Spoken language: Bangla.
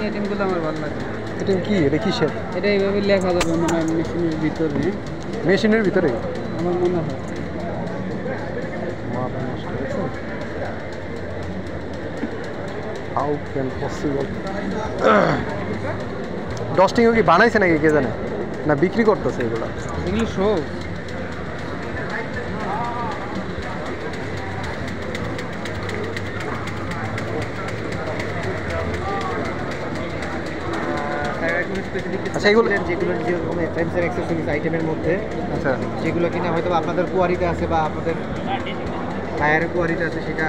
আইটেমগুলো আমার ভালো লাগে। এটা কি? এটা কিসের? এটা এইভাবে লেখা যাবে মনে হয় মেশিনের ভিতরে। মেশিনের ভিতরে আমার মনে হয়। How can possible? ডস্টিংও কি বানাইছে নাকি কে জানে, না বিক্রি করতেছে এগুলো? এগুলো শো। আচ্ছা এগুলো যেগুলো যেরকম এফএমসের অ্যাক্সেসরিজ আইটেমের মধ্যে, আচ্ছা যেগুলো কিনা হয়তো আপনাদের কোয়ারিতে আছে বা আপনাদের টায়ারের কোয়ারিতে আছে, সেটা